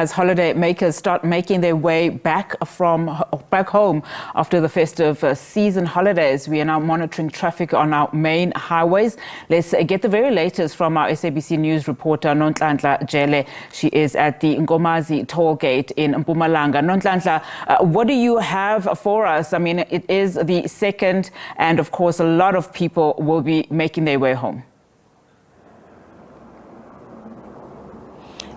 as holiday makers start making their way back home after the festive season holidays. We are now monitoring traffic on our main highways. Let's get the very latest from our SABC News reporter, Nonhlanhla Jele. She is at the Nkomazi toll gate in Mpumalanga. Nonhlanhla, what do you have for us? I mean, it is the second, and of course, a lot of people will be making their way home.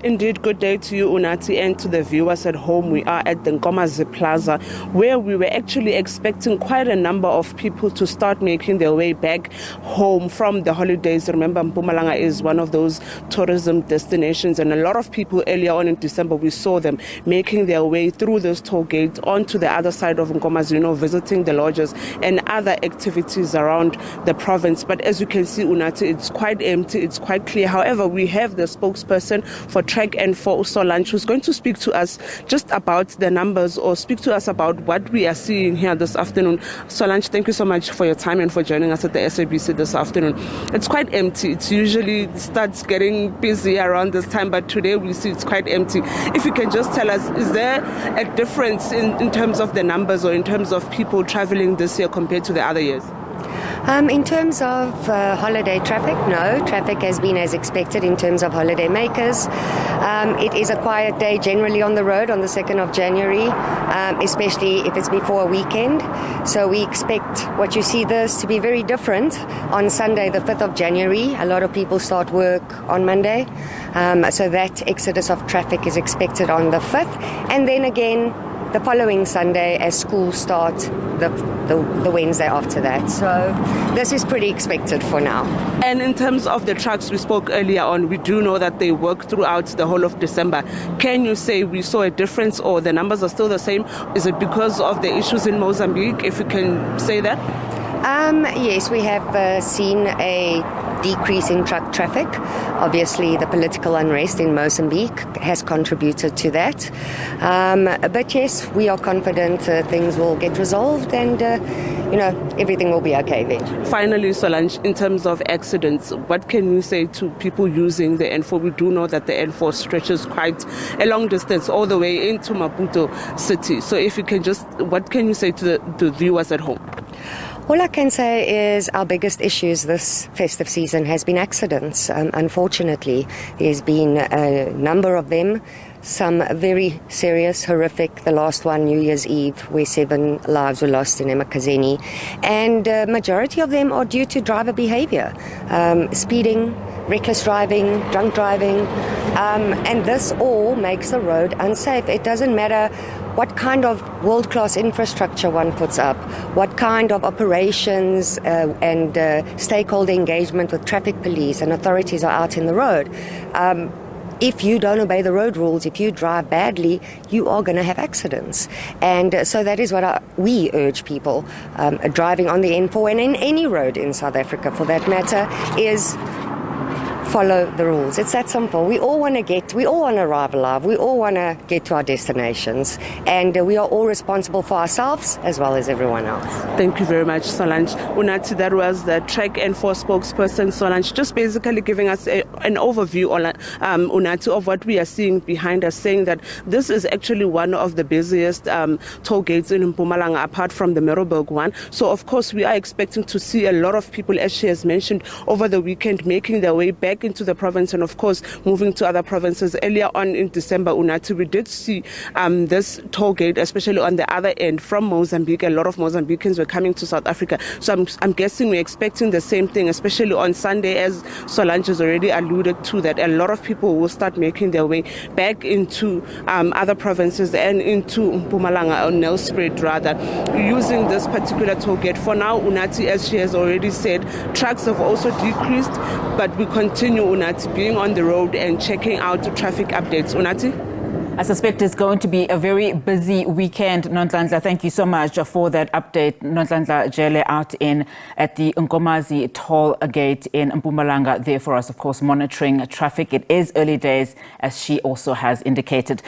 Indeed, good day to you, Unati, and to the viewers at home. We are at the Nkomazi Plaza, where we were actually expecting quite a number of people to start making their way back home from the holidays. Remember, Mpumalanga is one of those tourism destinations, and a lot of people earlier on in December, we saw them making their way through this toll gate onto the other side of Nkomazi, visiting the lodges and other activities around the province. But as you can see, Unati, it's quite empty, it's quite clear. However, we have the spokesperson for Track and for Solange, who's going to speak to us just about the numbers, or speak to us about what we are seeing here this afternoon. Solange, thank you so much for your time and for joining us at the SABC this afternoon. It's quite empty. It usually starts getting busy around this time, but today we see it's quite empty. If you can just tell us, is there a difference in terms of the numbers or in terms of people traveling this year compared to the other years? In terms of holiday traffic, no. Traffic has been as expected in terms of holiday makers. It is a quiet day generally on the road on the 2nd of January, especially if it's before a weekend. So we expect what you see this to be very different on Sunday, the 5th of January. A lot of people start work on Monday. So that exodus of traffic is expected on the 5th. And then again, the following Sunday as schools start the Wednesday after that. So this is pretty expected for now. And in terms of the trucks we spoke earlier on, we do know that they work throughout the whole of December. Can you say we saw a difference, or the numbers are still the same? Is it because of the issues in Mozambique, if you can say that? Yes, we have seen a decrease in truck traffic. Obviously, the political unrest in Mozambique has contributed to that. But yes, we are confident things will get resolved and, everything will be okay then. Finally, Solange, in terms of accidents, what can you say to people using the N4? We do know that the N4 stretches quite a long distance all the way into Maputo city. So if you can what can you say to the viewers at home? All I can say is our biggest issues this festive season has been accidents. Unfortunately, there's been a number of them, some very serious, horrific. The last one, New Year's Eve, where 7 lives were lost in Emakazeni. And majority of them are due to driver behavior, speeding, reckless driving, drunk driving. And this all makes the road unsafe. It doesn't matter what kind of world-class infrastructure one puts up, what kind of operations and stakeholder engagement with traffic police and authorities are out in the road. If you don't obey the road rules, if you drive badly, you are going to have accidents. And so that is what we urge people driving on the N4 and in any road in South Africa for that matter is follow the rules. It's that simple. We all want to arrive alive. We all want to get to our destinations. And we are all responsible for ourselves as well as everyone else. Thank you very much, Solange. Unati, that was the Track and 4 spokesperson, Solange, just basically giving us an overview, Unati, of what we are seeing behind us, saying that this is actually one of the busiest toll gates in Mpumalanga, apart from the Meroburg one. So, of course, we are expecting to see a lot of people, as she has mentioned, over the weekend, making their way back into the province and, of course, moving to other provinces. Earlier on in December, Unati, we did see this toll gate, especially on the other end from Mozambique. A lot of Mozambicans were coming to South Africa. So I'm guessing we're expecting the same thing, especially on Sunday, as Solange has already alluded to, that a lot of people will start making their way back into other provinces and into Mpumalanga, or Nelspruit rather, using this particular toll gate. For now, Unati, as she has already said, trucks have also decreased, but we continue, Unati, being on the road and checking out traffic updates. Unati? I suspect it's going to be a very busy weekend. Nonhlanhla, thank you so much for that update. Nonhlanhla Jele out at the Nkomazi toll gate in Mpumalanga, there for us, of course, monitoring traffic. It is early days, as she also has indicated.